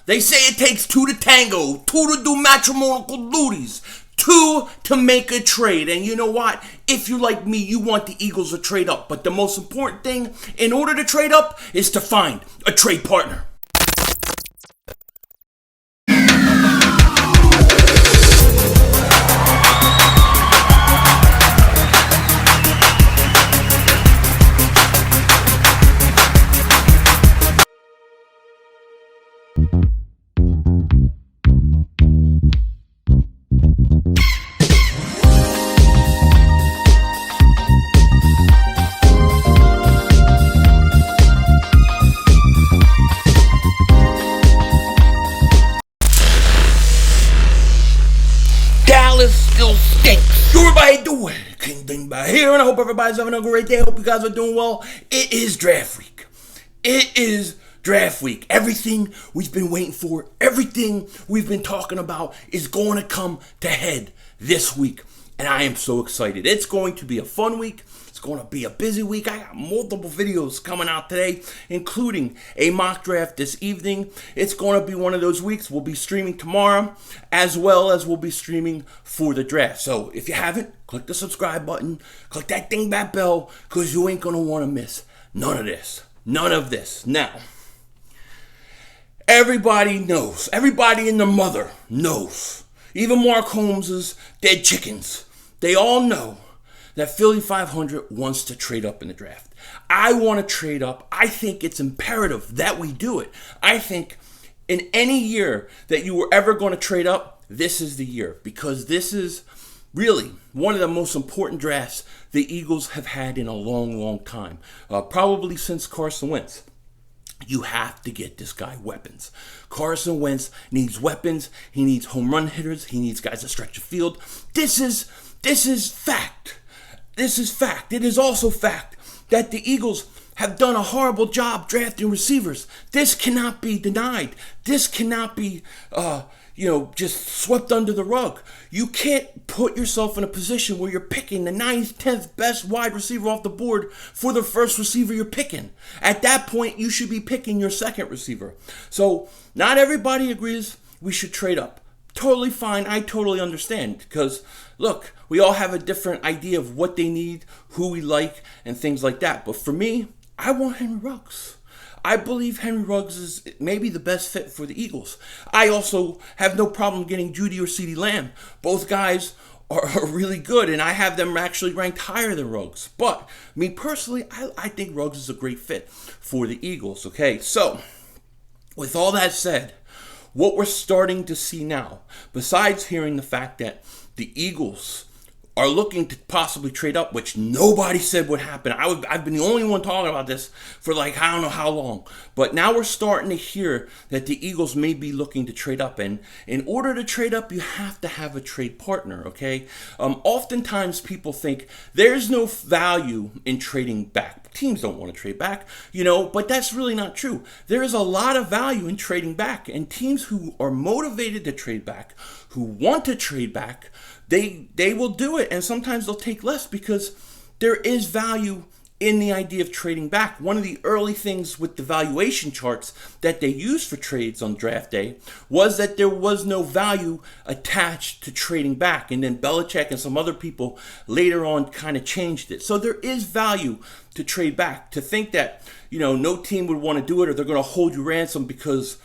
They say it takes two to tango, two to do matrimonial duties, two to make a trade. And you know what? If you're like me, you want the Eagles to trade up. But the most important thing in order to trade up is to find a trade partner. Still stinks. Everybody doing? King Dingbat here, and I hope everybody's having a great day. I hope you guys are doing well. It is draft week. It is draft week. Everything we've been waiting for, everything we've been talking about is going to come to head this week. And I am so excited. It's going to be a fun week. It's going to be a busy week. I got multiple videos coming out today, including a mock draft this evening. It's going to be one of those weeks. We'll be streaming tomorrow, as well as we'll be streaming for the draft. So if you haven't, click the subscribe button, click that dingbat bell, because you ain't going to want to miss none of this. None of this. Now, everybody knows. Everybody and their mother knows. Even Mark Holmes's dead chickens. They all know that Philly 500 wants to trade up in the draft. I want to trade up. I think it's imperative that we do it. I think in any year that you were ever going to trade up, this is the year. Because this is really one of the most important drafts the Eagles have had in a long, long time. Probably since Carson Wentz. You have to get this guy weapons. Carson Wentz needs weapons. He needs home run hitters. He needs guys that stretch the field. This is fact. This is fact. It is also fact that the Eagles have done a horrible job drafting receivers. This cannot be denied. This cannot be, just swept under the rug. You can't put yourself in a position where you're picking the 9th, 10th best wide receiver off the board for the first receiver you're picking. At that point, you should be picking your second receiver. So, not everybody agrees we should trade up. Totally fine. I totally understand because, look, we all have a different idea of what they need, who we like, and things like that. But for me, I want Henry Ruggs. I believe Henry Ruggs is maybe the best fit for the Eagles. I also have no problem getting Jeudy or Cedee Lamb. Both guys are really good, and I have them actually ranked higher than Ruggs. But me personally, I think Ruggs is a great fit for the Eagles. Okay, so with all that said, what we're starting to see now, besides hearing the fact that the Eagles are looking to possibly trade up, which nobody said would happen. I've been the only one talking about this for I don't know how long. But now we're starting to hear that the Eagles may be looking to trade up. And in order to trade up, you have to have a trade partner, okay? Oftentimes people think there's no value in trading back. Teams don't want to trade back, but that's really not true. There is a lot of value in trading back. And teams who are motivated to trade back, who want to trade back, they will do it, and sometimes they'll take less because there is value in the idea of trading back. One of the early things with the valuation charts that they used for trades on draft day was that there was no value attached to trading back, and then Belichick and some other people later on kind of changed it. So there is value to trade back. To think that no team would want to do it or they're going to hold you ransom because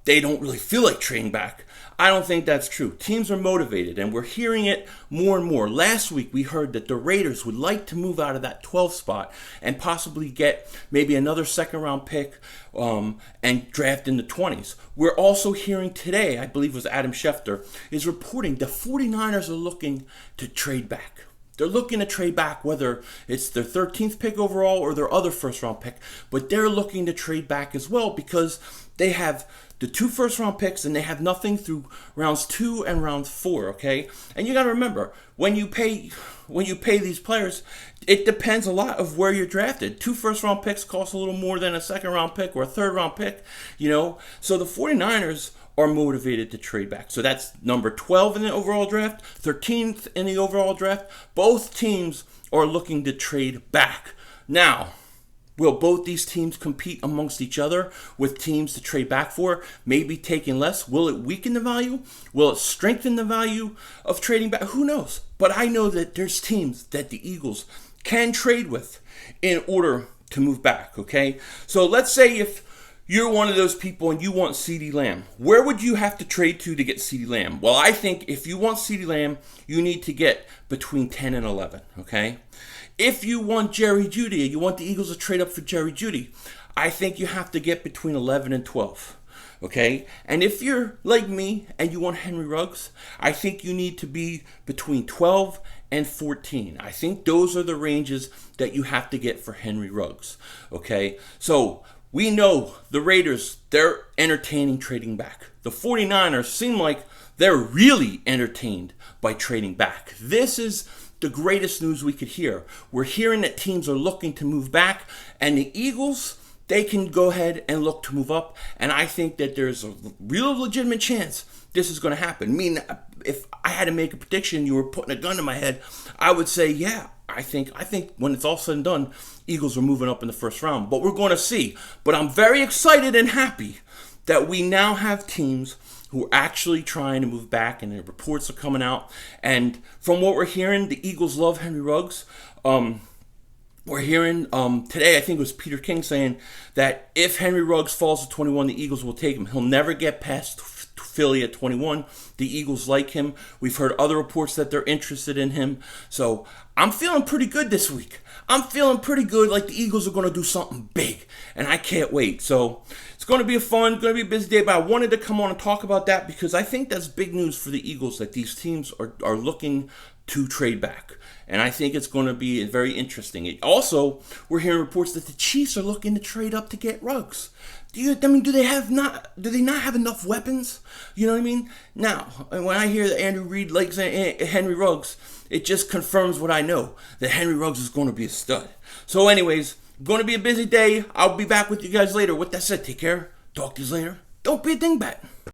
they don't really feel like trading back. I don't think that's true. Teams are motivated, and we're hearing it more and more. Last week, we heard that the Raiders would like to move out of that 12th spot and possibly get maybe another second-round pick and draft in the 20s. We're also hearing today, I believe it was Adam Schefter, is reporting the 49ers are looking to trade back. They're looking to trade back, whether it's their 13th pick overall or their other first-round pick, but they're looking to trade back as well because they have the 2 first-round picks, and they have nothing through rounds 2 and round 4, okay? And you got to remember, when you pay these players, it depends a lot of where you're drafted. 2 first-round picks cost a little more than a second-round pick or a third-round pick, So the 49ers are motivated to trade back. So that's number 12 in the overall draft, 13th in the overall draft. Both teams are looking to trade back. Now, Will both these teams compete amongst each other with teams to trade back for, maybe taking less? Will it weaken the value? Will it strengthen the value of trading back? Who knows? But I know that there's teams that the Eagles can trade with in order to move back, okay? So let's say if you're one of those people and you want Cedee Lamb, where would you have to trade to get Cedee Lamb? Well, I think if you want Cedee Lamb, you need to get between 10 and 11, okay? If you want Jeudy, you want the Eagles to trade up for Jeudy, I think you have to get between 11 and 12. Okay? And if you're like me and you want Henry Ruggs, I think you need to be between 12 and 14. I think those are the ranges that you have to get for Henry Ruggs. Okay? So we know the Raiders, they're entertaining trading back. The 49ers seem like they're really entertained by trading back. This is the greatest news we could hear. We're hearing that teams are looking to move back, and the Eagles, they can go ahead and look to move up, and I think that there's a real legitimate chance this is going to happen. I mean, if I had to make a prediction, you were putting a gun to my head, I would say, yeah, I think when it's all said and done, Eagles are moving up in the first round, but we're going to see. But I'm very excited and happy that we now have teams who are actually trying to move back, and the reports are coming out. And from what we're hearing, the Eagles love Henry Ruggs. We're hearing today, I think it was Peter King saying that if Henry Ruggs falls to 21, the Eagles will take him. He'll never get past Philly at 21. The Eagles like him. We've heard other reports that they're interested in him. So I'm feeling pretty good this week. I'm feeling pretty good, like the Eagles are going to do something big, and I can't wait. So it's going to be going to be a busy day, but I wanted to come on and talk about that because I think that's big news for the Eagles, that these teams are looking to trade back. And I think it's going to be very interesting. Also, we're hearing reports that the Chiefs are looking to trade up to get Ruggs. Do they not have enough weapons? You know what I mean? Now, when I hear that Andrew Reid likes Henry Ruggs, it just confirms what I know, that Henry Ruggs is going to be a stud. So anyways, going to be a busy day. I'll be back with you guys later. With that said, take care. Talk to you later. Don't be a dingbat.